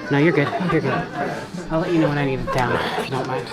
No, you're good. You're good. I'll let you know when I need it down, if you don't mind.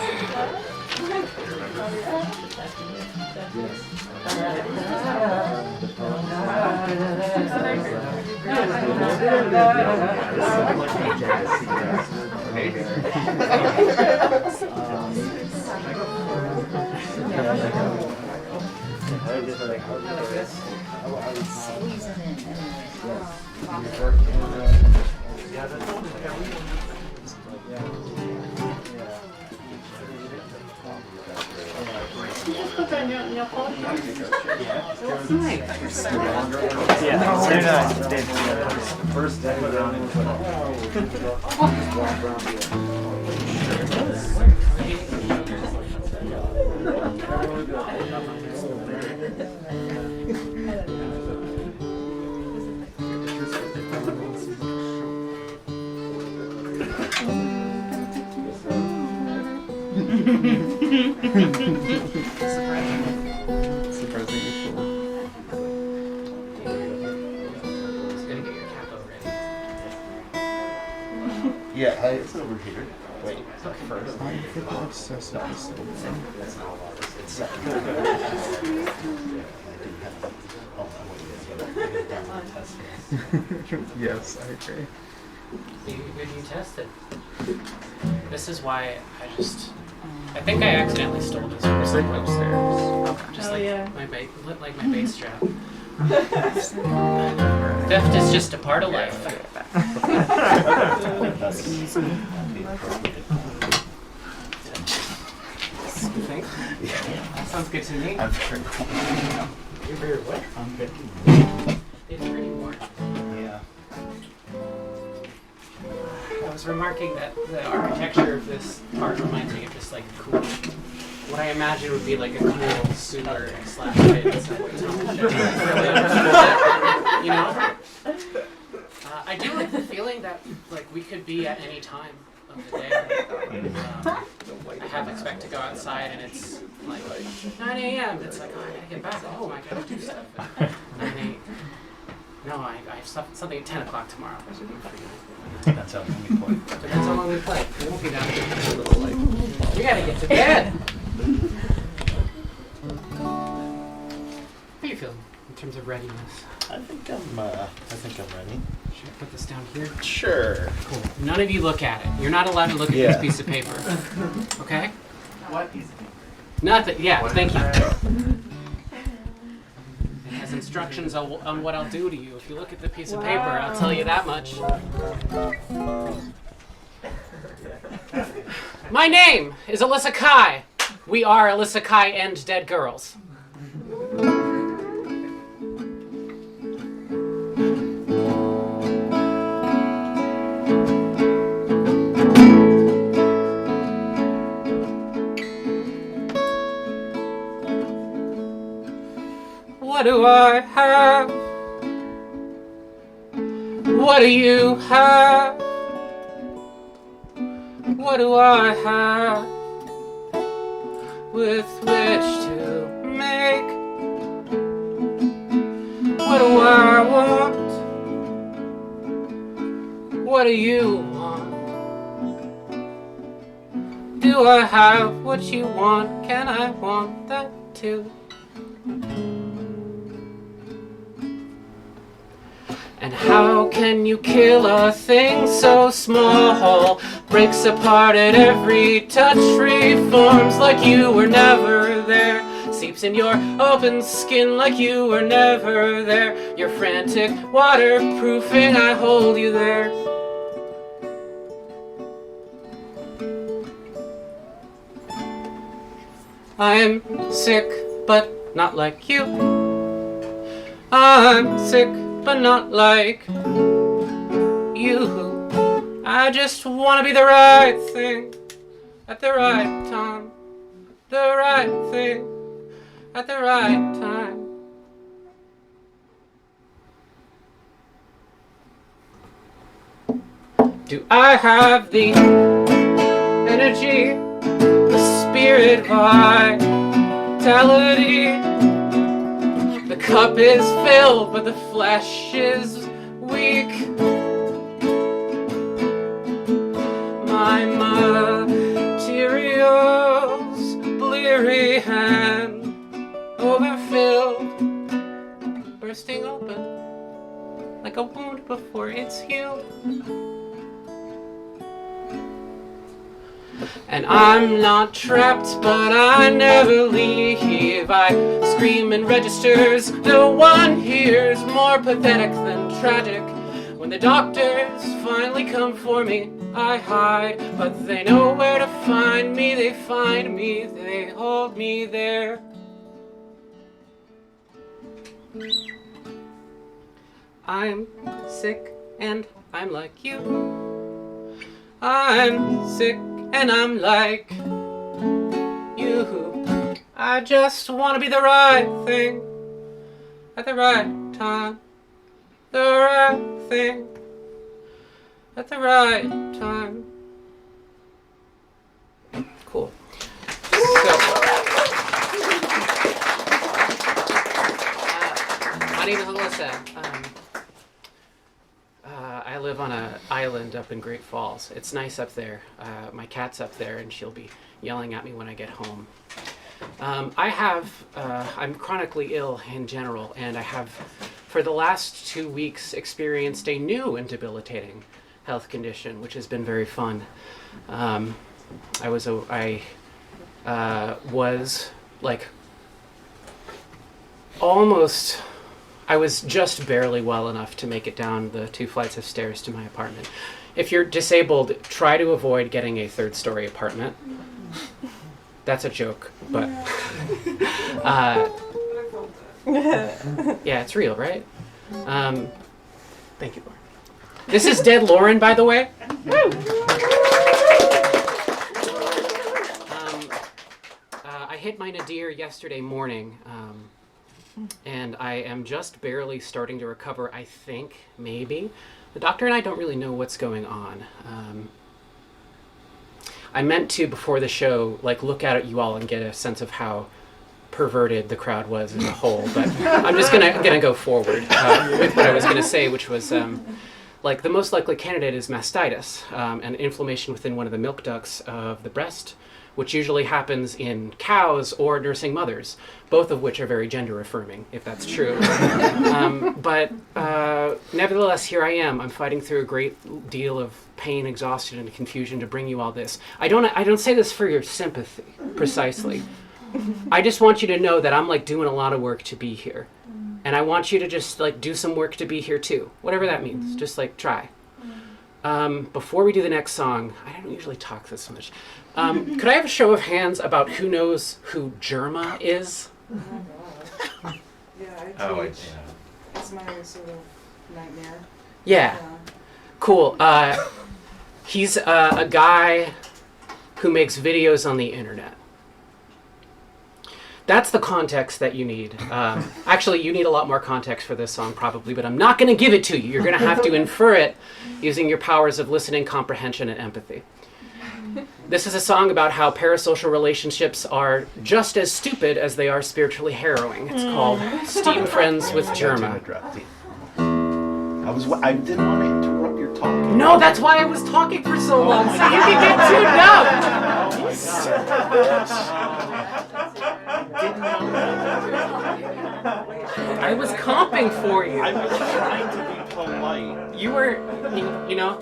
First day down and surprisingly cool. Yeah, it's over here. Wait, first. I get obsessed with this little thing. Yes, I agree. You tested. This is why I think I accidentally stole this. It's like upstairs. Oh, just my bass strap. Theft is just a part of life. You think? That sounds good to me. I'm very cool. You're very what? I'm very It's pretty warm. Yeah. I was remarking that the architecture of this part reminds me of just like cool. What I imagine would be like a cool sewer slash pit. You know? I do like the feeling that like we could be at any time of the day. I have expect to go outside and it's like 9 a.m. It's like, oh, I gotta get back home. I gotta do stuff. 9 8. No, I have something at 10 o'clock tomorrow. That's how long we play. Depends how long we play. We won't be down here a little late. We gotta get to bed. How are you feeling in terms of readiness? I think I'm ready. Should I put this down here? Sure. Cool. None of you look at it. You're not allowed to look at this piece of paper. Okay? What piece of paper? Nothing. Yeah, thank you. It has instructions on what I'll do to you. If you look at the piece of paper, I'll tell you that much. My name is ALYSSA KAI. We are ALYSSA KAI and Dead Girls. What do I have? What do you have? What do I have with which to make? What do I want? What do you want? Do I have what you want? Can I want that too? And how can you kill a thing so small? Breaks apart at every touch, reforms like you were never there. Seeps in your open skin like you were never there. You're frantic, waterproofing, I hold you there. I'm sick, but not like you. I'm sick, but not like you. I just want to be the right thing at the right time. The right thing at the right time. Do I have the energy, the spirit, vitality? The cup is filled, but the flesh is weak. for it's you. And I'm not trapped, but I never leave. I scream in registers, no one hears. More pathetic than tragic. When the doctors finally come for me, I hide, but they know where to find me. They find me, they hold me there. I'm sick and I'm like you. I'm sick and I'm like you. I just want to be the right thing at the right time. The right thing at the right time. Cool. My name is ALYSSA. I live on an island up in Great Falls. It's nice up there. My cat's up there, and she'll be yelling at me when I get home. I'm chronically ill in general, and I have, for the last 2 weeks, experienced a new and debilitating health condition, which has been very fun. I was like almost. I was just barely well enough to make it down the 2 flights of stairs to my apartment. If you're disabled, try to avoid getting a 3rd-story apartment. That's a joke, but yeah, it's real, right? Thank you, Lauren. This is Dead Lauren, by the way. I hit my nadir yesterday morning. And I am just barely starting to recover, I think, maybe. The doctor and I don't really know what's going on. I meant to, before the show, like look at you all and get a sense of how perverted the crowd was as a whole, but I'm just gonna go forward with what I was gonna say, which was like the most likely candidate is mastitis, an inflammation within one of the milk ducts of the breast, which usually happens in cows or nursing mothers, both of which are very gender affirming, if that's true. But nevertheless, here I am. I'm fighting through a great deal of pain, exhaustion, and confusion to bring you all this. I don't say this for your sympathy, precisely. I just want you to know that I'm like doing a lot of work to be here. And I want you to just like do some work to be here too, whatever that means. Just like try. Before we do the next song, I don't usually talk this much. Could I have a show of hands about who knows who Jerma is? Yeah, it's my sort of nightmare. Yeah. Cool. He's a guy who makes videos on the internet. That's the context that you need. Actually, you need a lot more context for this song probably, but I'm not going to give it to you. You're going to have to infer it using your powers of listening, comprehension, and empathy. This is a song about how parasocial relationships are just as stupid as they are spiritually harrowing. It's called Steam Friends with Jerma. I didn't want to interrupt your talk. No, that's why I was talking for so long, so you can get tuned up. I was comping for you. I was trying to be polite. You were, you know,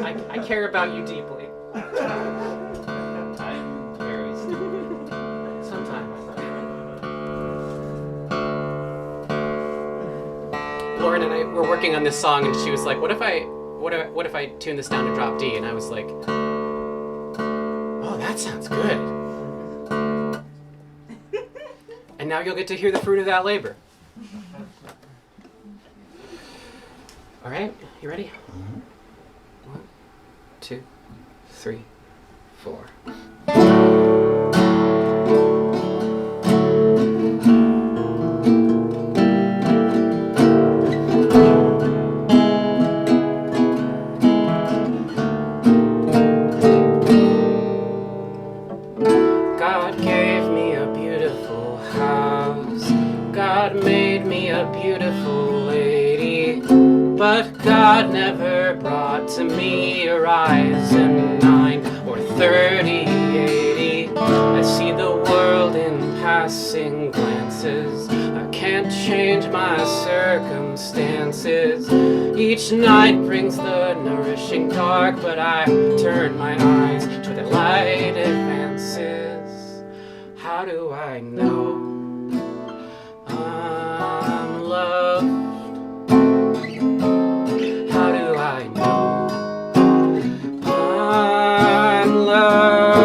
I care about you deeply. I'm very stupid. Sometimes. Lauren and I were working on this song, and she was like, "What if I tune this down to drop D?" And I was like, "Oh, that sounds good." And now you'll get to hear the fruit of that labor. All right, you ready? 1, 2, 3, 4. God gave me a beautiful house. God made me a beautiful lady. But God never brought to me a Ryzen 9 or 3080. I see the world in passing glances. I can't change my circumstances. Each night brings the nourishing dark, but I turn my eyes to the light advances. How do I know I'm loved? How do I know I'm loved?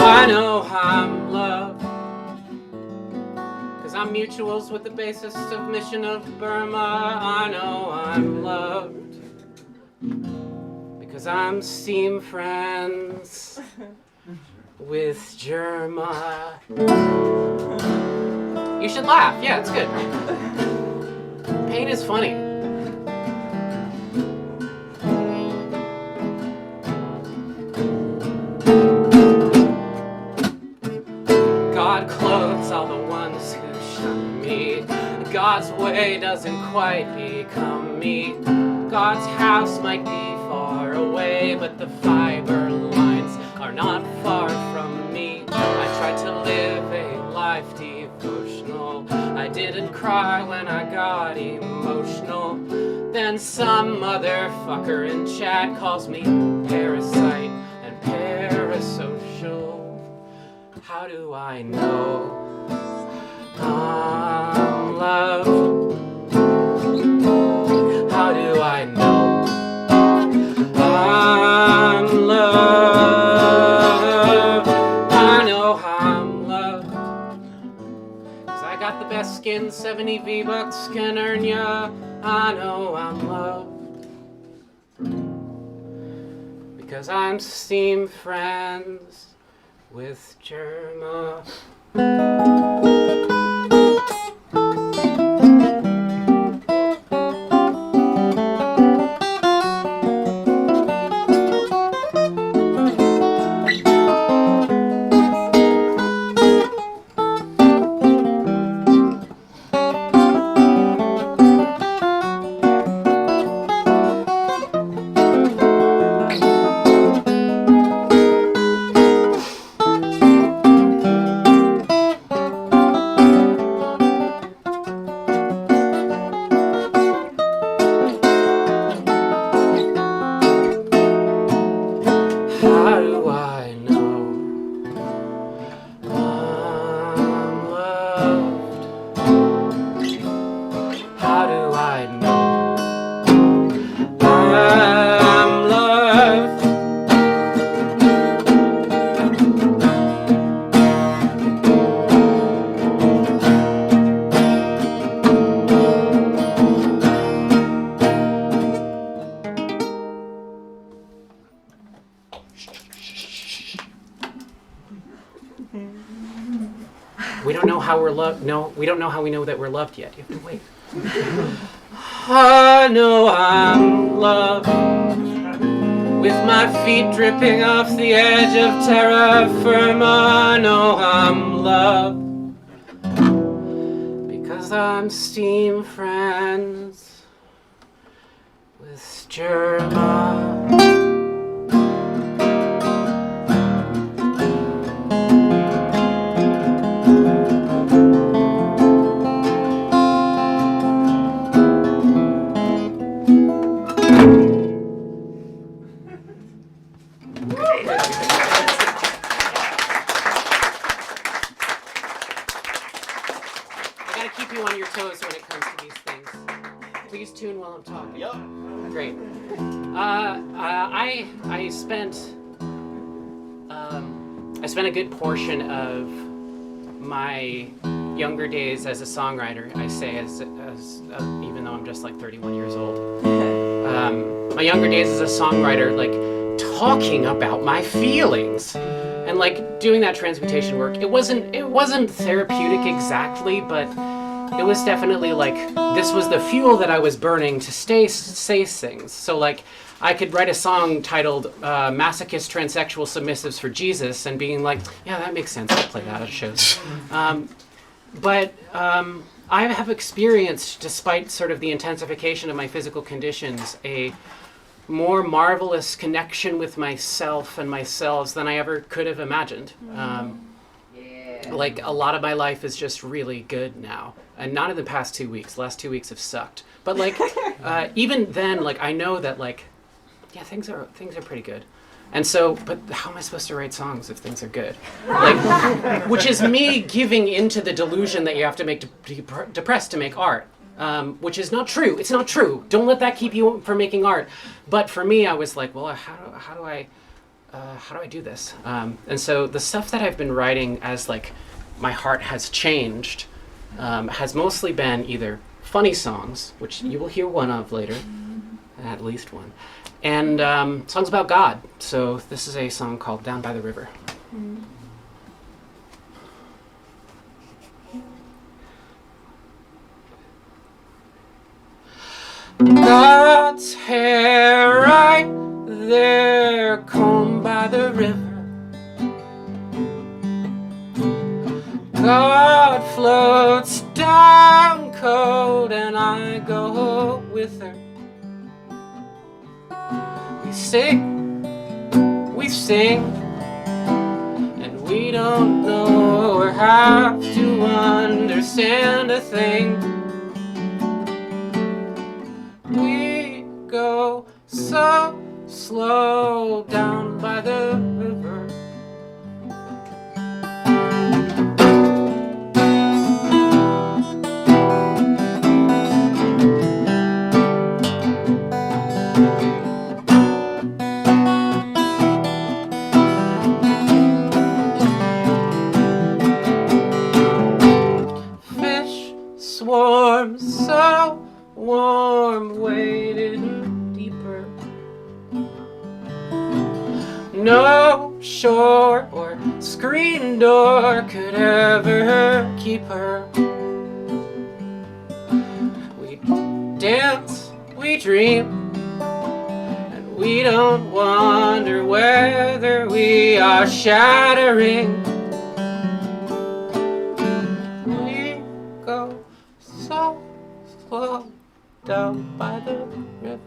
I know I'm loved, 'cause I'm mutuals with the basest of mission of Burma. I know I'm loved, because I'm steam friends with jerma. You should laugh. Yeah, it's good. Pain is funny. God clothes all the ones who shun me. God's way doesn't quite become me. God's house might be far away, but the fiber lines are not far from me. I tried to live a life devotional. I didn't cry when I got emotional. Then some motherfucker in chat calls me parasite and parasocial. How do I know I'm loved? How do I know I'm loved? I know I'm loved, 'cause I got the best skin 70 V-Bucks can earn ya. I know I'm loved, because I'm steam friends with jerma. We don't know how we're loved. No, we don't know how we know that we're loved yet. You have to wait. I know I'm loved, with my feet dripping off the edge of terra firma. I know I'm loved, because I'm steam friends with jerma. Great. I spent a good portion of my younger days as a songwriter. I say as even though I'm just like 31 years old. My younger days as a songwriter, like talking about my feelings and like doing that transmutation work. It wasn't therapeutic exactly, but it was definitely like, this was the fuel that I was burning to say things. So like, I could write a song titled Masochist Transsexual Submissives for Jesus and being like, yeah, that makes sense, I'll play that at shows. But I have experienced, despite sort of the intensification of my physical conditions, a more marvelous connection with myself and myself than I ever could have imagined. like a lot of my life is just really good now, and not in the past 2 weeks. The last 2 weeks have sucked. But like, even then, like I know that like, yeah, things are pretty good. And so, but how am I supposed to write songs if things are good? Like, which is me giving into the delusion that you have to make depressed to make art, which is not true. It's not true. Don't let that keep you from making art. But for me, I was like, well, how do I do this? And so the stuff that I've been writing as like my heart has changed has mostly been either funny songs, which you will hear one of later, at least one, and songs about God. So this is a song called Down by the River. God's hair right there, combed by the river. God floats down cold and I go with her. We sing, and we don't know or have to understand a thing. We go so slow down by the river. Swarms so warm, waded deeper. No shore or screen door could ever keep her. We dance, we dream, and we don't wonder whether we are shattering. We go so slow down by the river.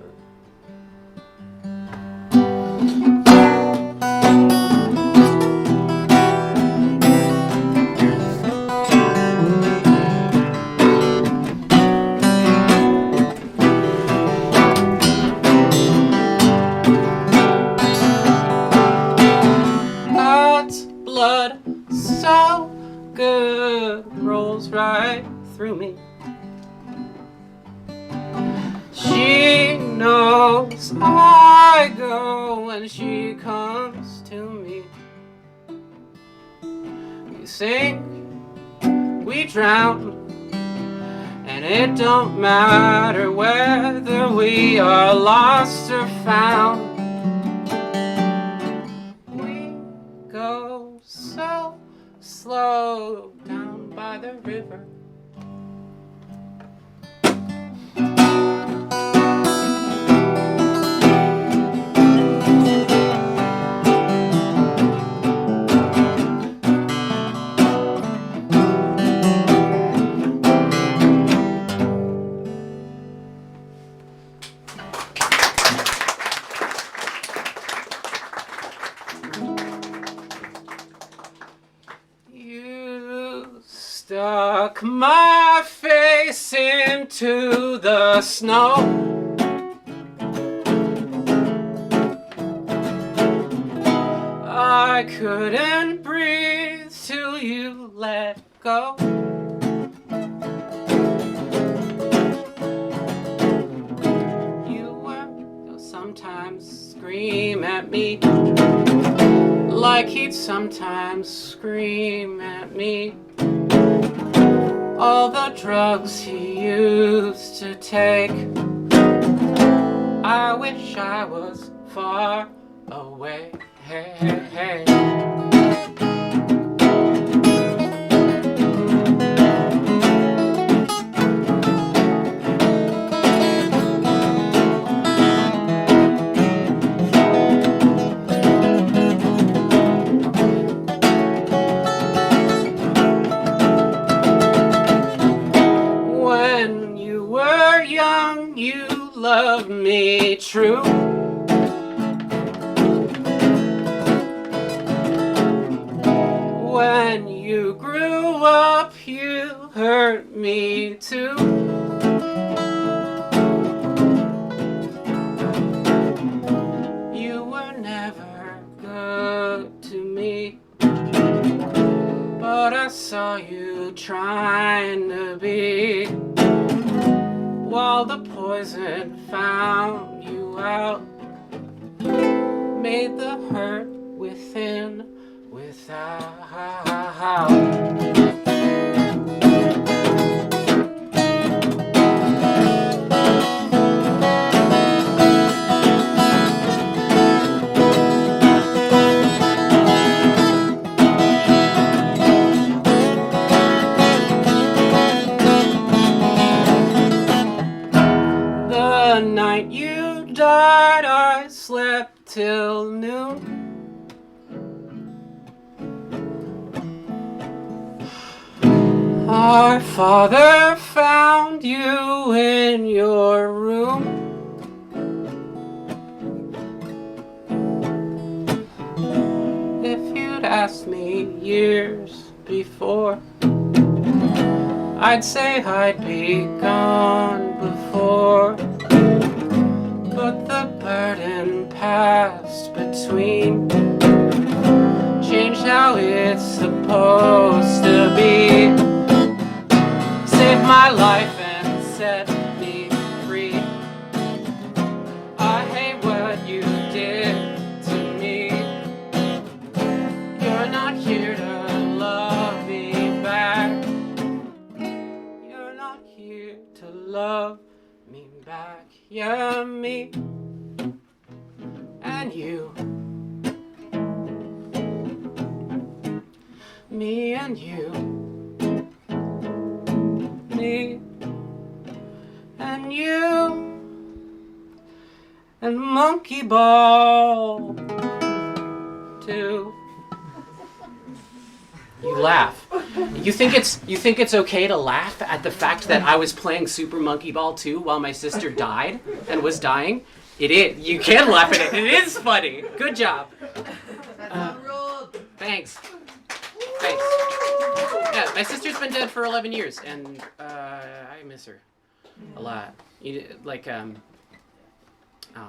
God's blood so good rolls right through me. She knows I go when she comes to me. We sing, we drown, and it don't matter whether we are lost or found. We go so slow down by the river. Stuck my face into the snow. I couldn't breathe till you let go. You'll sometimes scream at me like he'd sometimes scream at me. All the drugs he used to take, I wish I was far away. Hey, hey, hey. When you were young, you loved me true. When you grew hurt me too. You were never good to me, but I saw you trying to be, while the poison found you out, made the hurt within without. The night you died, I slept till noon. Our father found you in your room. If you'd asked me years before, I'd say I'd be gone before. But the burden passed between changed how it's supposed to be. Saved my life and set me free. I hate what you did to me. You're not here to love me back. You're not here to love me back. Yeah, me and you. Me and you. Me and you. And monkey ball too. You laugh. You think it's okay to laugh at the fact that I was playing Super Monkey Ball 2 while my sister died and was dying? It is. You can laugh at it. It is funny. Good job. Thanks. Thanks. Yeah, my sister's been dead for 11 years, and I miss her a lot. I'll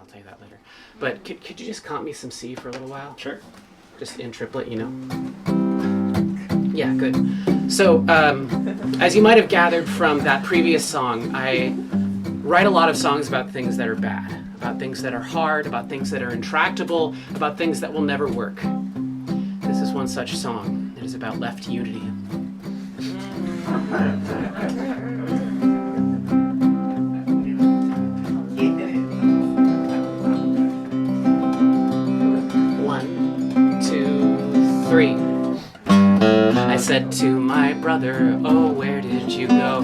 tell you that later. But could you just comp me some C for a little while? Sure. Just in triplet, you know? Yeah, good. So, as you might have gathered from that previous song, I write a lot of songs about things that are bad, about things that are hard, about things that are intractable, about things that will never work. This is one such song. It is about left unity. One, two, three. I said to my brother, oh, where did you go?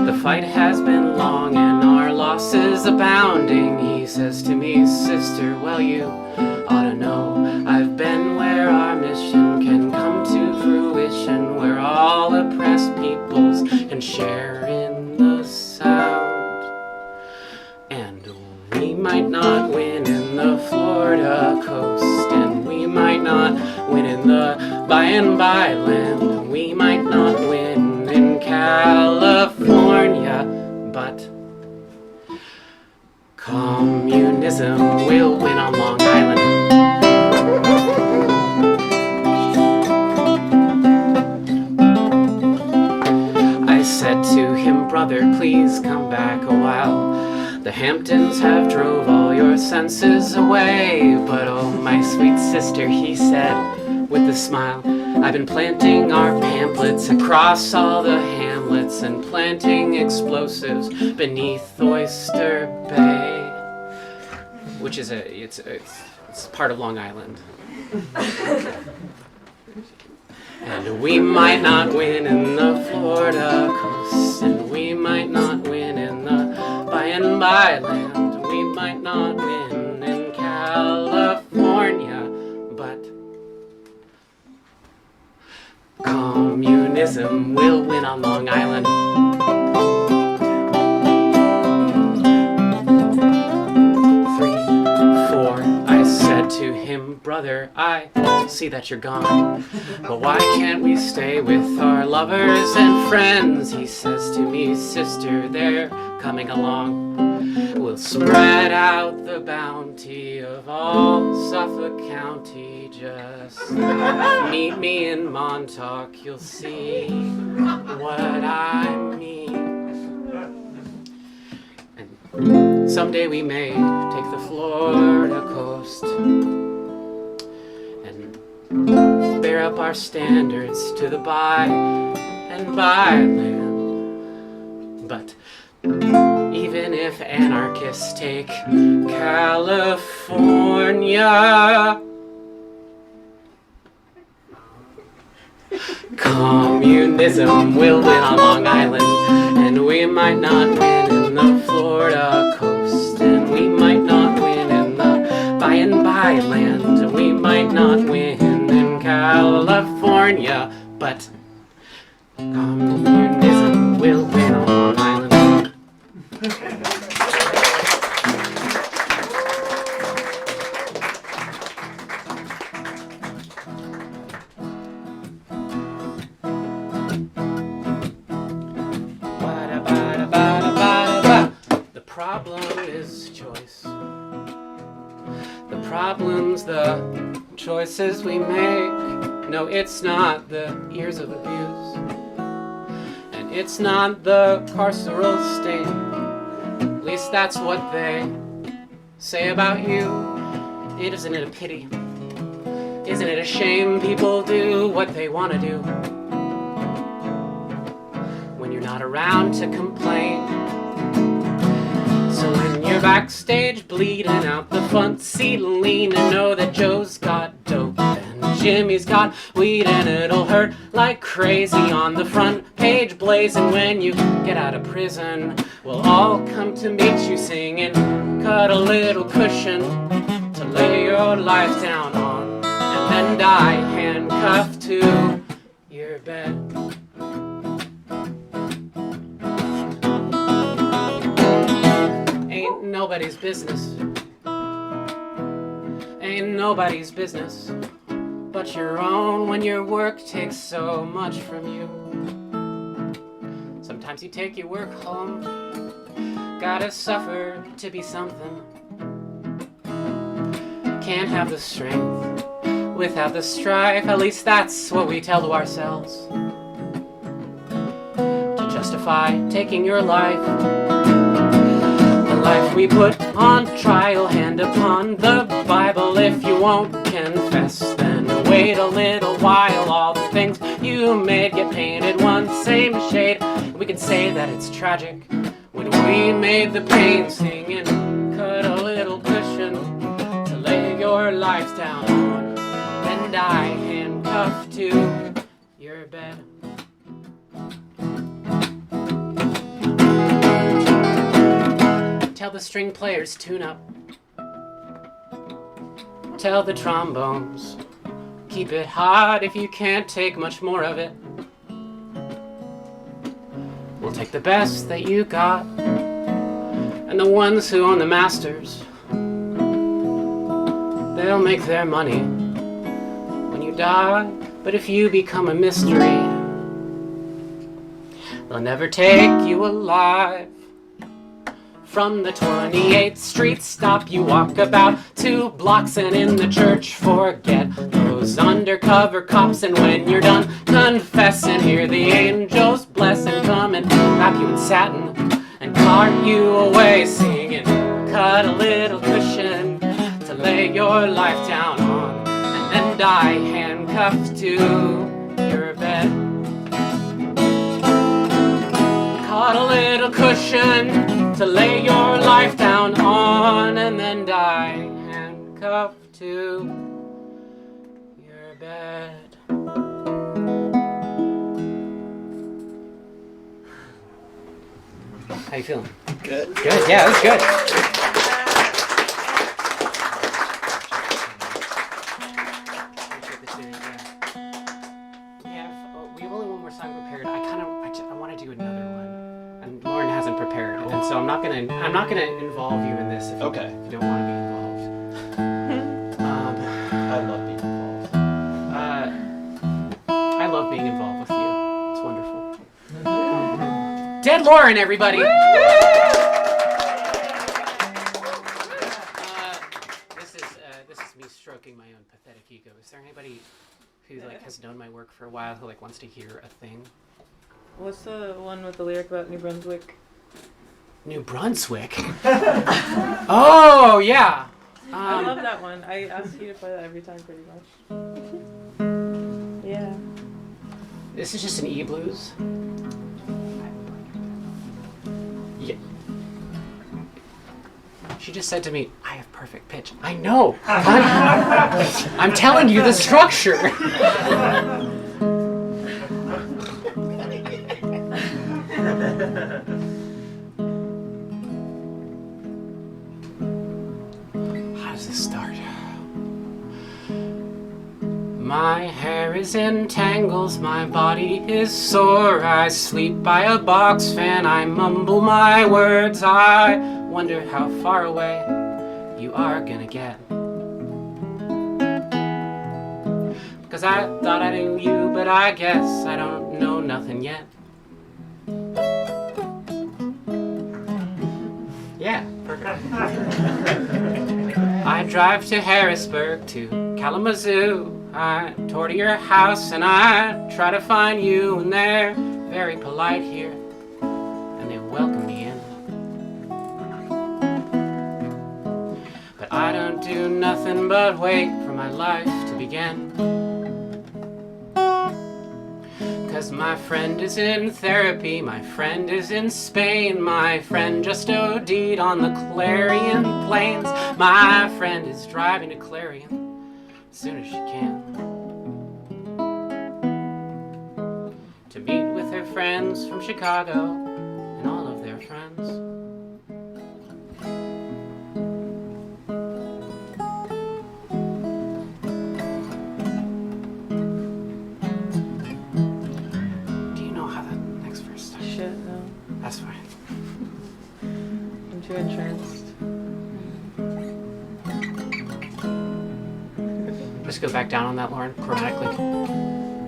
The fight has been long and our losses abounding. He says to me, sister, well, you ought to know. I've been where our mission can come to fruition, where all oppressed peoples can share in the sound. And we might not win in the Florida coast, and we might not win in the by and by land, we might not win in California, but communism will win on Long Island. I said to him, brother, please come back a while. The Hamptons have drove all your senses away. But oh, my sweet sister, he said with a smile, I've been planting our pamphlets across all the hamlets and planting explosives beneath Oyster Bay, which is it's part of Long Island. And we might not win in the Florida coast, and we might not win in the by and by land, we might not win in California, but communism will win on Long Island. 3, 4, I said to him, brother, brother, I see that you're gone. But why can't we stay with our lovers and friends? He says to me, sister, they're coming along. We'll spread out the bounty of all Suffolk County. Just meet me in Montauk, you'll see what I mean. And someday we may take the Florida coast and bear up our standards to the by and by land. But even if anarchists take California, communism will win on Long Island, and we might not win in the Florida coast, and we might not win in the by and by land, and we might not win in California, but communism will win on Long Island. The problem is choice. The problem's the choices we make. No, it's not the years of abuse, and it's not the carceral state. At least that's what they say about you. Isn't it a pity? Isn't it a shame people do what they want to do when you're not around to complain? So when you're backstage bleeding out the front seat, lean and know that Joe's got dope and Jimmy's got weed, and it'll hurt like crazy on the front page blazing when you get out of prison. We'll all come to meet you singing, cut a little cushion to lay your life down on, and then die handcuffed to your bed. Ain't nobody's business. Ain't nobody's business but your own when your work takes so much from you. Sometimes you take your work home. Gotta suffer to be something. Can't have the strength without the strife. At least that's what we tell to ourselves, to justify taking your life. The life we put on trial, hand upon the Bible. If you won't confess, then wait a little while. All the things you made get painted one same shade. We can say that it's tragic when we made the pain, singing, cut a little cushion to lay your life down on, then die handcuffed to your bed. Tell the string players tune up. Tell the trombones keep it hot if you can't take much more of it. We'll take the best that you got, and the ones who own the masters, they'll make their money when you die. But if you become a mystery, they'll never take you alive. From the 28th Street stop, you walk about 2 blocks, and in the church forget those undercover cops. And when you're done confessing, hear the angels bless and come and wrap you in satin and cart you away, singing, cut a little cushion to lay your life down on, and then die handcuffed to your bed. Cut a little cushion to lay your life down on, and then die handcuffed to your bed. How you feeling? Good. Good, yeah, that was good. We have only one more song prepared. I want to do another one, and Lauren hasn't prepared, and so I'm not gonna involve you in this if you don't want to be involved. I love Dead Lauren, everybody. This is me stroking my own pathetic ego. Is there anybody who like has known my work for a while who like wants to hear a thing? What's the one with the lyric about New Brunswick? New Brunswick? Oh, yeah. I love that one. I ask you to play that every time, pretty much. Yeah. This is just an E-blues. Yeah. She just said to me, I have perfect pitch. I know. I'm telling you the structure. How does this start? My hair is in tangles, my body is sore. I sleep by a box fan, I mumble my words. I wonder how far away you are gonna get. Cause I thought I knew you, but I guess I don't know nothing yet. Yeah, perfect. I drive to Harrisburg, to Kalamazoo. I tour to your house and I try to find you, and they're very polite here and they welcome me in. But I don't do nothing but wait for my life to begin. Cause my friend is in therapy, my friend is in Spain, my friend just OD'd on the Clarion Plains. My friend is driving to Clarion as soon as she can to meet with her friends from Chicago and all of their friends. Do you know how the next verse starts? Shit, no. That's fine. I'm too entranced. Just go back down on that, Lauren, chromatically.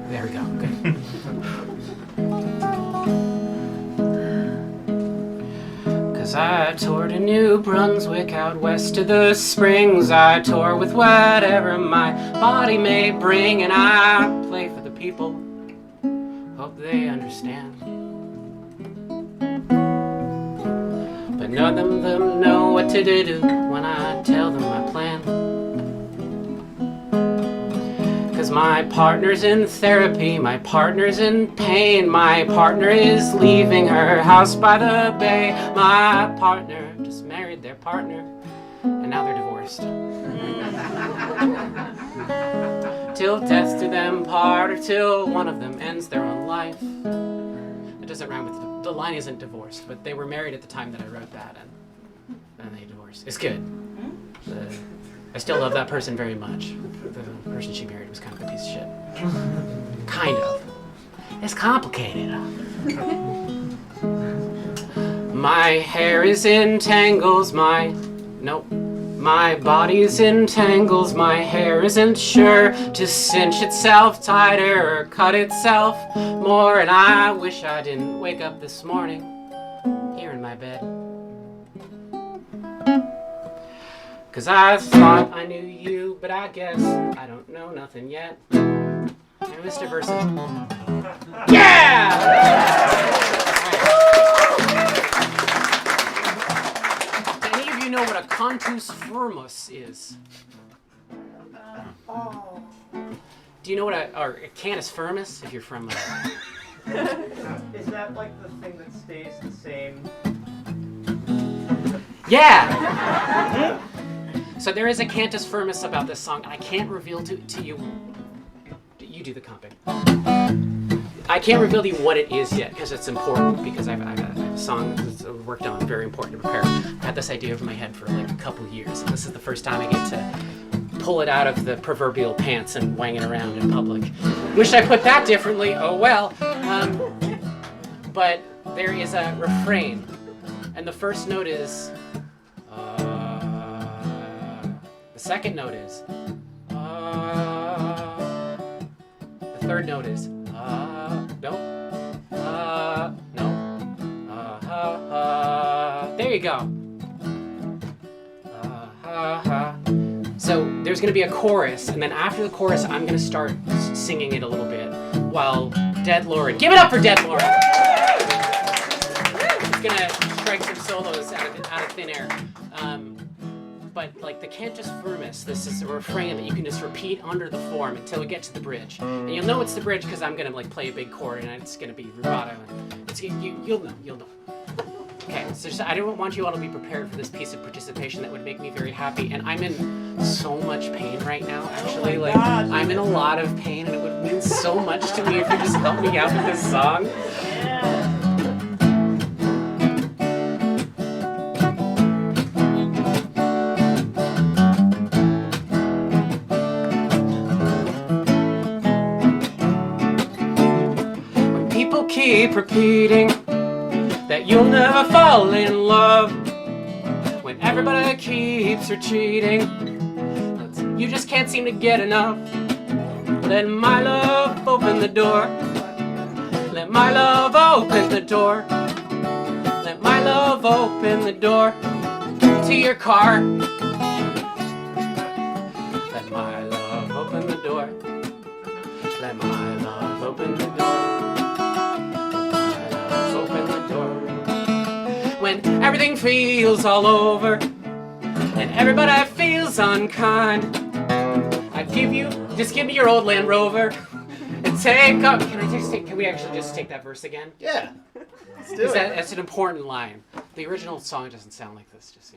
There we go, good. Cause I toured to New Brunswick out west of the Springs. I tour with whatever my body may bring, and I play for the people, hope they understand. But none of them know what to do when I tell them my plan. Cause my partner's in therapy, my partner's in pain, my partner is leaving her house by the bay. My partner just married their partner, and now they're divorced. Till death do them part, or till one of them ends their own life. It doesn't rhyme with, the line isn't divorced, but they were married at the time that I wrote that, and then they divorced. It's good. I still love that person very much. The person she married was kind of a piece of shit. Kind of. It's complicated. My hair is in tangles, my body is in tangles, my hair isn't sure to cinch itself tighter or cut itself more, and I wish I didn't wake up this morning here in my bed. Cause I thought I knew you, but I guess I don't know nothing yet. Hey, Mr. Versus. Yeah! Any of you know what a cantus firmus is? Oh. Do you know what a cantus firmus, if you're from... Is that like the thing that stays the same? Yeah! So there is a cantus firmus about this song, and I can't reveal to you... You do the comping. I can't reveal to you what it is yet, because it's important, because I have a song that's worked on, very important to prepare. I've had this idea over my head for like a couple years, and this is the first time I get to pull it out of the proverbial pants and wang it around in public. Wish I put that differently, oh well. But there is a refrain, and the first note is... the second note is... the third note is... no. So there's gonna be a chorus, and then after the chorus, I'm gonna start singing it a little bit while Dead Lauren. Give it up for Dead Lauren! It's gonna strike some solos out of thin air. But like the cantus firmus, this is a refrain that you can just repeat under the form until we get to the bridge. And you'll know it's the bridge because I'm gonna like play a big chord and it's gonna be rubato. You'll know. Okay, so I don't want you all to be prepared for this piece of participation that would make me very happy. And I'm in so much pain right now, actually. Oh my like gosh. I'm in a lot of pain, and it would mean so much to me if you just help me out with this song. Yeah. When people keep repeating that you'll never fall in love, when everybody keeps retreating, you just can't seem to get enough. Let my love open the door. Let my love open the door. Let my love open the door to your car. Let my love open the door. Let my love open the door. Let my love open the door. When everything feels all over and everybody feels unkind, just give me your old Land Rover and take up. Can we actually just take that verse again? Yeah. Let's do it. That's an important line. The original song doesn't sound like this. Just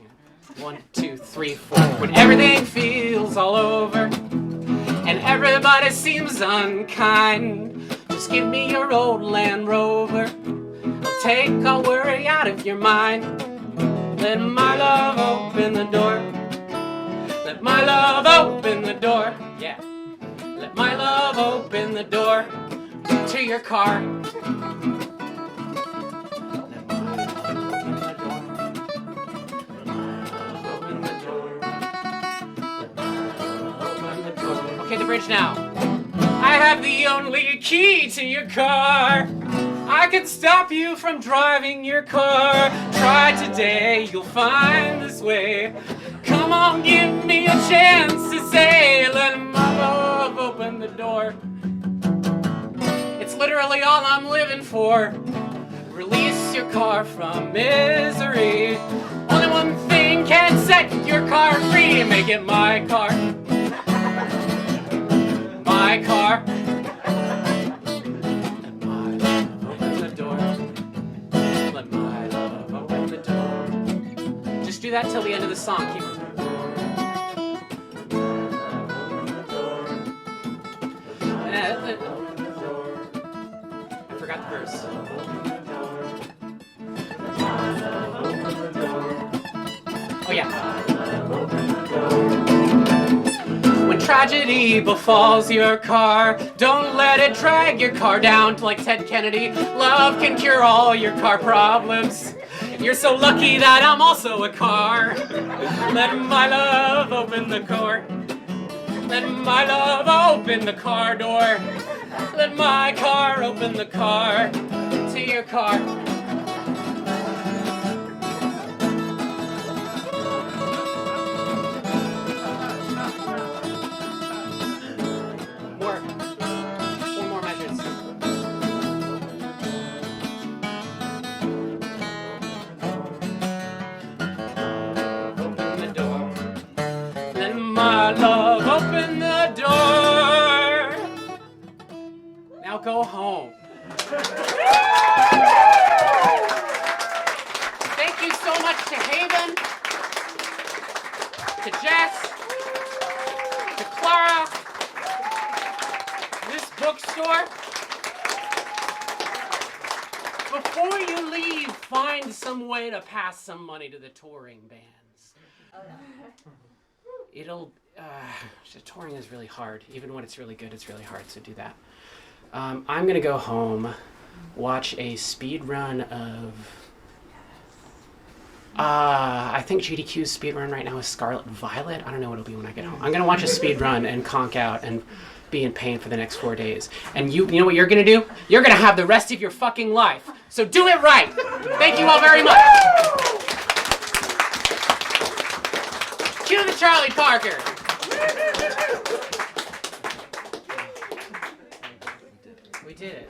1, 2, 3, 4. When everything feels all over and everybody seems unkind, just give me your old Land Rover. I'll take all worry out of your mind. Let my love open the door. Let my love open the door. Yeah. Let my love open the door to your car. Let my love open the door. Let my love open the door. Okay, the bridge now. I have the only key to your car. I can stop you from driving your car. Try today, you'll find this way. Come on, give me a chance to say, let my love open the door. It's literally all I'm living for. Release your car from misery. Only one thing can set your car free. Make it my car. My car. Let my love open the door. Let my love open the door. Just do that till the end of the song. Keep I forgot the verse. Oh yeah. When tragedy befalls your car, don't let it drag your car down like Ted Kennedy. Love can cure all your car problems. You're so lucky that I'm also a car. Let my love open the car. Let my love open the car door. Let my car open the car to your car. Four more measures. Open the door. Let my love open the door. Now go home. Thank you so much to Haven, to Jess, to Clara, this bookstore. Before you leave, find some way to pass some money to the touring bands. Touring is really hard. Even when it's really good, it's really hard, so do that. I'm gonna go home, watch a speed run of, I think GDQ's speed run right now is Scarlet Violet. I don't know what it'll be when I get home. I'm gonna watch a speed run and conk out and be in pain for the next 4 days. And you know what you're gonna do? You're gonna have the rest of your fucking life. So do it right. Thank you all very much. Cue to the Charlie Parker. We did it.